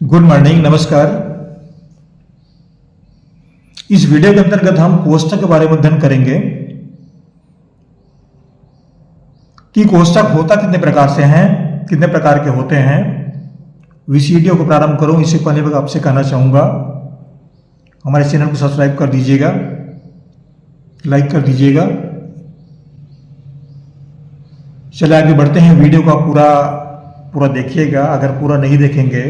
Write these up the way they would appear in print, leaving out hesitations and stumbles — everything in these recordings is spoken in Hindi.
गुड मॉर्निंग, नमस्कार। इस वीडियो के अंतर्गत हम कोष्ठक के बारे में अध्ययन करेंगे कि कोष्ठक होता कितने प्रकार से हैं, कितने प्रकार के होते हैं। इस वीडियो को प्रारंभ करूं इससे पहले मैं आपसे कहना चाहूंगा हमारे चैनल को सब्सक्राइब कर दीजिएगा, लाइक कर दीजिएगा। चलिए आगे बढ़ते हैं। वीडियो को आप पूरा देखिएगा। अगर पूरा नहीं देखेंगे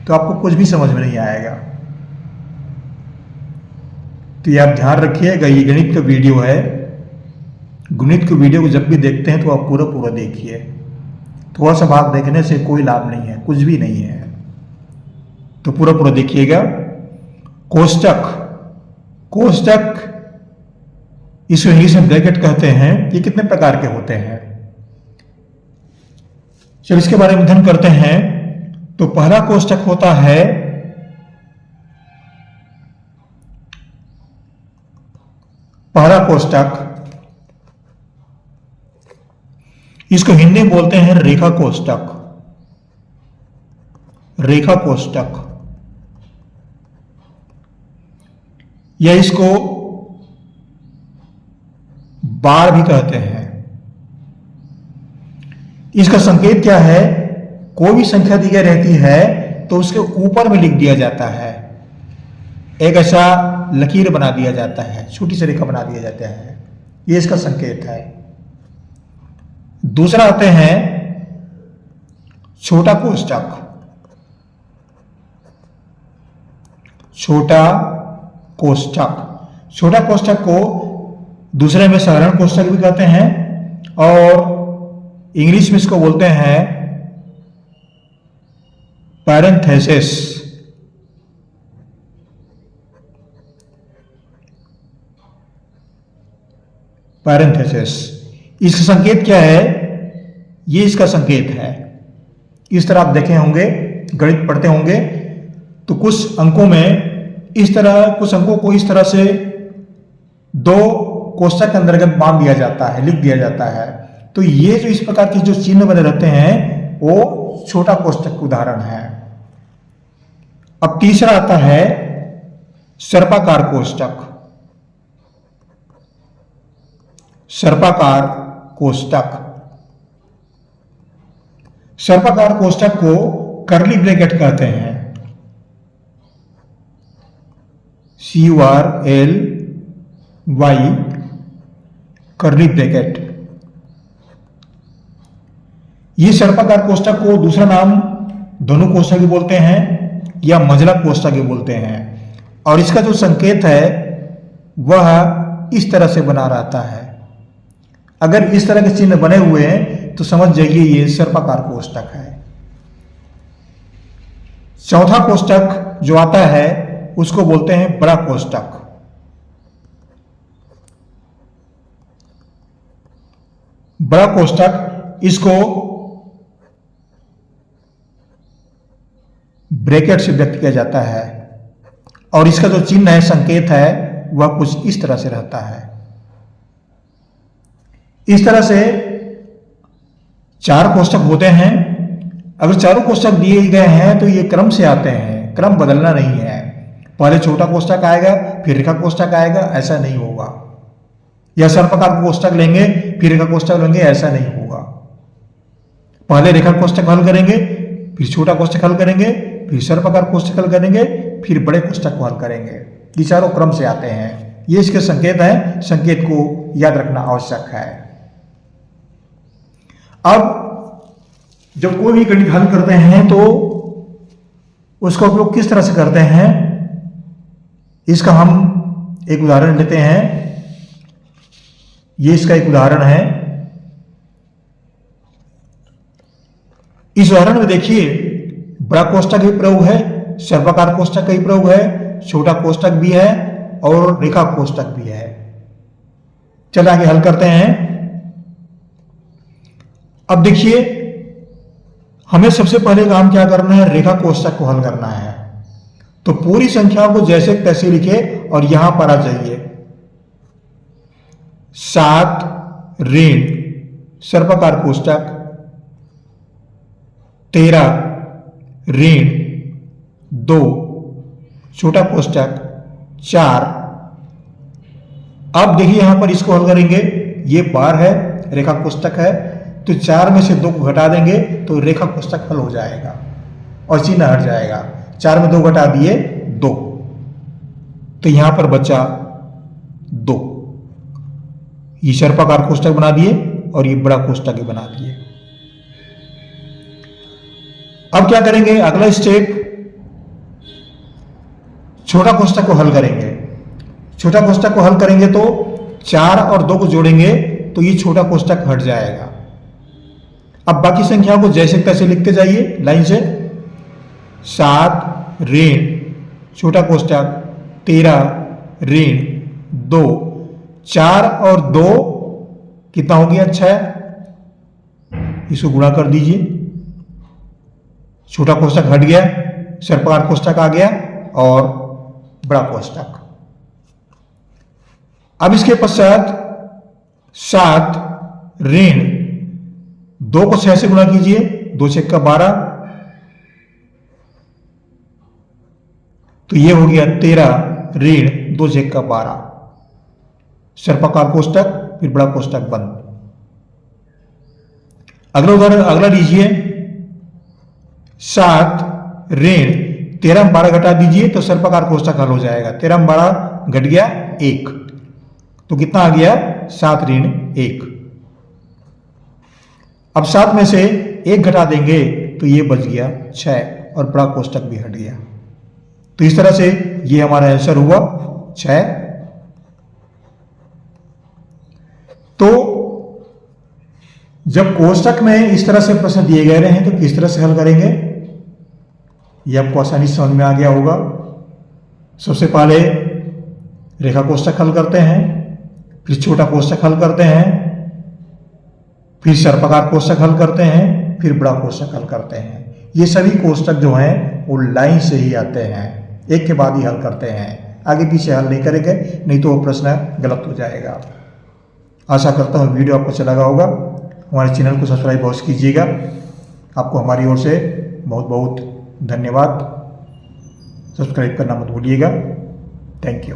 तो आपको कुछ भी समझ में नहीं आएगा। तो ये आप ध्यान रखिएगा, ये गणित का वीडियो है। गणित के वीडियो को जब भी देखते हैं तो आप पूरा देखिए। थोड़ा सा भाग देखने से कोई लाभ नहीं है, कुछ भी नहीं है। तो पूरा देखिएगा। कोष्ठक इसको इंग्लिश में ब्रैकेट कहते हैं। ये कितने प्रकार के होते हैं, चलिए इसके बारे में अध्ययन करते हैं। तो पहला कोष्ठक होता है इसको हिंदी में बोलते हैं रेखा कोष्ठक या इसको बार भी कहते हैं। इसका संकेत क्या है? कोई भी संख्या दी गई रहती है तो उसके ऊपर में लिख दिया जाता है। एक ऐसा लकीर बना दिया जाता है, छोटी सी रेखा बना दिया जाता है। ये इसका संकेत है। दूसरा आते हैं छोटा कोष्ठक को दूसरे में साधारण कोष्ठक भी कहते हैं और इंग्लिश में इसको बोलते हैं पैरेंथेसिस। इसका संकेत क्या है? ये इसका संकेत है। इस तरह आप देखे होंगे, गणित पढ़ते होंगे तो कुछ अंकों को इस तरह से दो कोष्ठक के अंतर्गत बांध दिया जाता है, लिख दिया जाता है। तो ये जो इस प्रकार के जो चिन्ह बने रहते हैं वो छोटा कोष्ठक का उदाहरण है। अब तीसरा आता है सर्पाकार कोष्ठक को कर्ली ब्रैकेट कहते हैं। CURLY curly bracket. ये सर्पाकार कोष्ठक को दूसरा नाम धनु कोष्ठक भी बोलते हैं या मंझला कोष्ठक भी बोलते हैं। और इसका जो संकेत है वह इस तरह से बना रहता है। अगर इस तरह के चिन्ह बने हुए हैं तो समझ जाइए ये सर्पाकार कोष्ठक है। चौथा कोष्ठक जो आता है उसको बोलते हैं बड़ा कोष्ठक। बड़ा कोष्ठक इसको ब्रैकेट से व्यक्त किया जाता है और इसका जो चिन्ह है, संकेत है, वह कुछ इस तरह से रहता है। इस तरह से चार कोष्ठक होते हैं। अगर चारों कोष्ठक दिए गए हैं तो ये क्रम से आते हैं, क्रम बदलना नहीं है। पहले छोटा कोष्ठक आएगा फिर रेखा कोष्ठक आएगा, ऐसा नहीं होगा। या सर्पाकार कोष्ठक लेंगे फिर रेखा कोष्ठक लेंगे, ऐसा नहीं होगा। पहले रेखा कोष्ठक हल करेंगे, फिर छोटा कोष्ठक हल करेंगे, फिर सर्पाकार कोष्ठक हल करेंगे, फिर बड़े कोष्ठक को हल करेंगे। ये चारों क्रम से आते हैं। ये इसके संकेत है, संकेत को याद रखना आवश्यक है। अब जब कोई भी गणित हल करते हैं तो उसका उपयोग किस तरह से करते हैं, इसका हम एक उदाहरण लेते हैं। ये इसका एक उदाहरण है। इस उदाहरण में देखिए बड़ा कोष्ठक भी प्रयोग है, सर्पाकार कोष्ठक का भी प्रयोग है, छोटा कोष्ठक भी है और रेखा कोष्ठक भी है। चलिए आगे हल करते हैं। अब देखिए हमें सबसे पहले काम क्या करना है? रेखा कोष्ठक को हल करना है। तो पूरी संख्याओं को जैसे तैसे लिखे और यहां पर आ जाइए। 7 ऋण सर्पाकार कोष्ठक, 13 ऋण 2 छोटा कोष्टक 4। अब देखिए यहां पर इसको हल करेंगे, ये बार है, रेखा कोष्टक है, तो 4 में से 2 को घटा देंगे तो रेखा कोष्टक हल हो जाएगा और चिन्ह हट जाएगा। 4 में 2 घटा दिए 2, तो यहां पर बचा 2। ये सर्पाकार कोष्टक बना दिए और ये बड़ा कोष्टक भी बना दिए। अब क्या करेंगे, अगला स्टेप छोटा कोष्टक को हल करेंगे। छोटा कोष्टक को हल करेंगे तो 4 और 2 को जोड़ेंगे तो ये छोटा कोष्टक हट जाएगा। अब बाकी संख्याओं को जैसे तैसे लिखते जाइए लाइन से। 7 ऋण छोटा कोष्टक 13 ऋण 2, 4 और 2 कितना हो गया 6। इसको गुणा कर दीजिए, छोटा कोष्टक हट गया, सर्पाकार कोष्टक आ गया और बड़ा कोष्टक। अब इसके पश्चात 7 ऋण 2 को 6 से गुणा कीजिए, 2 6 का 12, तो ये हो गया 13 ऋण 2 6 का 12। सर्पाकार कोष्टक फिर बड़ा कोष्टक बंद। अगला उदाहरण अगला लीजिए, 7 ऋण 13 में 12 घटा दीजिए तो सर्पाकार कोष्टक हल हो जाएगा। 13 में 12 घट गया 1, तो कितना आ गया 7 ऋण 1। अब 7 में से 1 घटा देंगे तो ये बच गया 6 और बड़ा कोष्टक भी हट गया। तो इस तरह से ये हमारा आंसर हुआ 6। तो जब कोष्टक में इस तरह से प्रश्न दिए गए हैं तो किस तरह से हल करेंगे, ये आपको आसानी से समझ में आ गया होगा। सबसे पहले रेखा कोष्टक हल करते हैं, फिर छोटा कोष्टक हल करते हैं, फिर सर्पाकार कोष्टक हल करते हैं, फिर बड़ा कोष्टक हल करते हैं। ये सभी कोष्टक जो हैं वो लाइन से ही आते हैं, एक के बाद ही हल करते हैं, आगे पीछे हल नहीं करेंगे, नहीं तो वो प्रश्न गलत हो जाएगा। आशा करता हूँ वीडियो आपको अच्छा लगा होगा। हमारे चैनल को सब्सक्राइब अवश्य कीजिएगा। आपको हमारी ओर से बहुत बहुत धन्यवाद। सब्सक्राइब करना मत भूलिएगा। Thank you.